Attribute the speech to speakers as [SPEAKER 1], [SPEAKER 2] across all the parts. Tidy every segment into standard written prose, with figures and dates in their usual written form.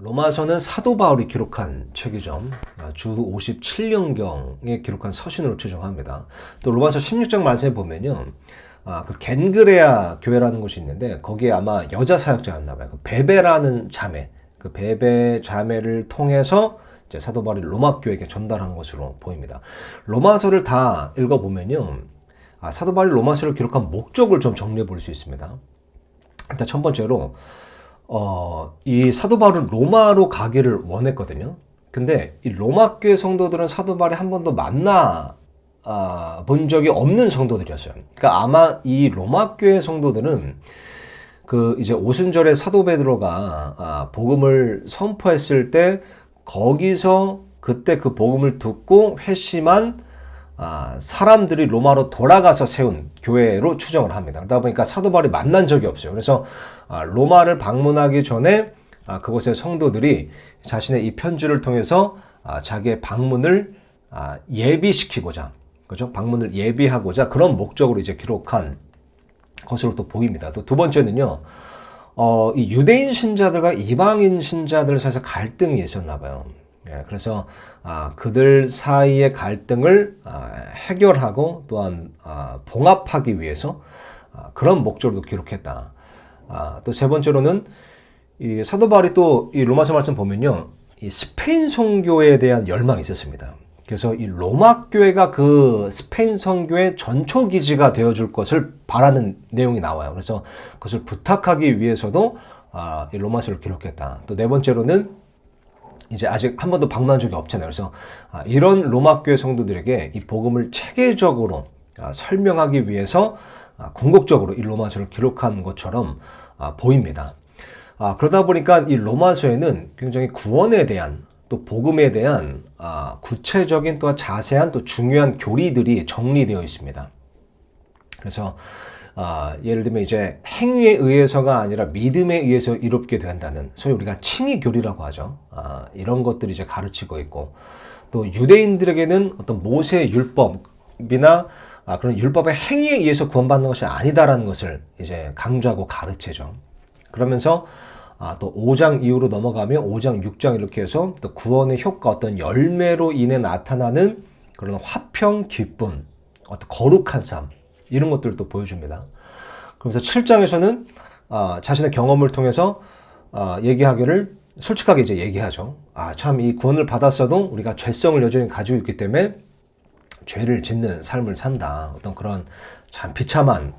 [SPEAKER 1] 로마서는 사도 바울이 기록한 책이죠. 주 57년경에 기록한 서신으로 추정합니다. 또 로마서 16장 말씀에 보면요. 그 겐그레아 교회라는 곳이 있는데 거기에 아마 여자 사역자였나 봐요. 그 베베라는 자매, 그 베베 자매를 통해서 이제 사도 바울이 로마 교회에게 전달한 것으로 보입니다. 로마서를 다 읽어보면요. 사도 바울이 로마서를 기록한 목적을 좀 정리해 볼 수 있습니다. 일단 첫 번째로 이 사도 바울은 로마로 가기를 원했거든요. 근데 이 로마 교회 성도들은 사도 바울이 한 번도 만나 본 적이 없는 성도들이었어요. 그러니까 아마 이 로마 교회 성도들은 그 이제 오순절에 사도 베드로가 복음을 선포했을 때 거기서 그때 그 복음을 듣고 회심한 사람들이 로마로 돌아가서 세운 교회로 추정을 합니다. 그러다 보니까 사도 바울이 만난 적이 없어요. 그래서 로마를 방문하기 전에 그곳의 성도들이 자신의 이 편지를 통해서 자기의 방문을 예비시키고자, 그죠? 방문을 예비하고자 그런 목적으로 이제 기록한 것으로 또 보입니다. 또 두 번째는요, 이 유대인 신자들과 이방인 신자들 사이에서 갈등이 있었나 봐요. 그래서 그들 사이의 갈등을 해결하고 또한 봉합하기 위해서 그런 목적으로 기록했다. 또 세 번째로는 이 사도 바울이 또 이 로마서 말씀 보면요, 이 스페인 선교에 대한 열망이 있었습니다. 그래서 이 로마 교회가 그 스페인 선교의 전초 기지가 되어줄 것을 바라는 내용이 나와요. 그래서 그것을 부탁하기 위해서도 이 로마서를 기록했다. 또 네 번째로는 이제 아직 한 번도 방문한 적이 없잖아요. 그래서 이런 로마 교회 성도들에게 이 복음을 체계적으로 설명하기 위해서 궁극적으로 이 로마서를 기록한 것처럼 보입니다. 그러다 보니까 이 로마서에는 굉장히 구원에 대한 또 복음에 대한 구체적인 또 자세한 또 중요한 교리들이 정리되어 있습니다. 그래서 예를 들면 이제 행위에 의해서가 아니라 믿음에 의해서 이롭게 된다는 소위 우리가 칭의 교리라고 하죠. 이런 것들이 이제 가르치고 있고, 또 유대인들에게는 어떤 모세의 율법이나 그런 율법의 행위에 의해서 구원받는 것이 아니다라는 것을 이제 강조하고 가르치죠. 그러면서 또 5장 이후로 넘어가면 5장, 6장 이렇게 해서 또 구원의 효과, 어떤 열매로 인해 나타나는 그런 화평, 기쁨, 어떤 거룩한 삶, 이런 것들을 또 보여줍니다. 그러면서 7장에서는 자신의 경험을 통해서 얘기하기를 솔직하게 이제 얘기하죠. 참 이 구원을 받았어도 우리가 죄성을 여전히 가지고 있기 때문에 죄를 짓는 삶을 산다. 어떤 그런 참 비참한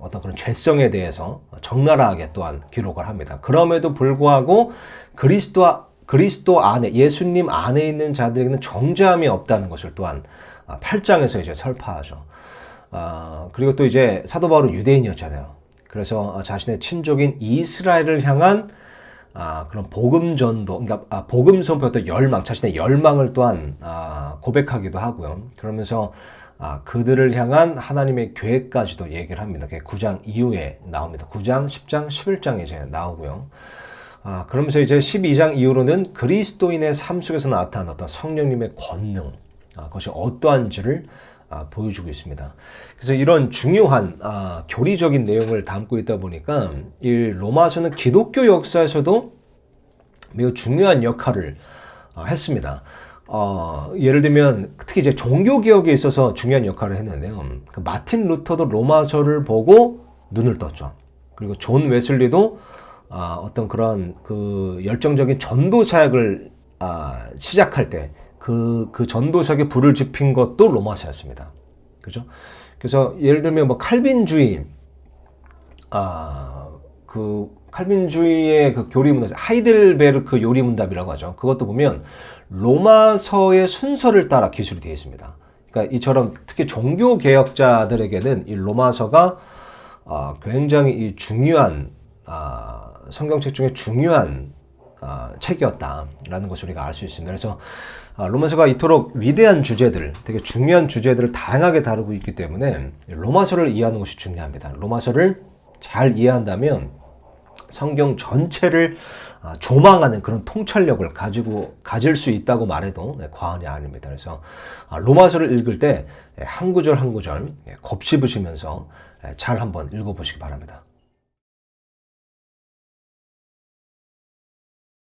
[SPEAKER 1] 어떤 그런 죄성에 대해서 적나라하게 또한 기록을 합니다. 그럼에도 불구하고 그리스도 안에, 예수님 안에 있는 자들에게는 정죄함이 없다는 것을 또한 8장에서 이제 설파하죠. 그리고 또 이제 사도 바울은 유대인이었잖아요. 그래서 자신의 친족인 이스라엘을 향한 그런 복음 전도, 그러니까 복음 선포의 어떤 열망, 자신의 열망을 또한 고백하기도 하고요. 그러면서 그들을 향한 하나님의 계획까지도 얘기를 합니다. 9장 이후에 나옵니다. 9장, 10장, 11장에 이제 나오고요. 그러면서 이제 12장 이후로는 그리스도인의 삶 속에서 나타난 어떤 성령님의 권능, 그것이 어떠한지를 보여주고 있습니다. 그래서 이런 중요한 교리적인 내용을 담고 있다 보니까 이 로마서는 기독교 역사에서도 매우 중요한 역할을 했습니다. 예를 들면 특히 이제 종교개혁에 있어서 중요한 역할을 했는데요. 그 마틴 루터도 로마서를 보고 눈을 떴죠. 그리고 존 웨슬리도 어떤 그런 그 열정적인 전도 사역을 시작할 때 그 전도석에 불을 지핀 것도 로마서였습니다. 그죠? 그래서 예를 들면 뭐 칼빈주의, 그 칼빈주의의 그 교리문답, 하이델베르크 요리문답이라고 하죠. 그것도 보면 로마서의 순서를 따라 기술이 되어 있습니다. 그러니까 이처럼 특히 종교 개혁자들에게는 이 로마서가 굉장히 이 중요한 성경책 중에 중요한 책이었다라는 것을 우리가 알 수 있습니다. 그래서 로마서가 이토록 위대한 주제들, 되게 중요한 주제들을 다양하게 다루고 있기 때문에 로마서를 이해하는 것이 중요합니다. 로마서를 잘 이해한다면 성경 전체를 조망하는 그런 통찰력을 가질 수 있다고 말해도 과언이 아닙니다. 그래서 로마서를 읽을 때 한 구절 한 구절 곱씹으시면서 잘 한번 읽어보시기 바랍니다.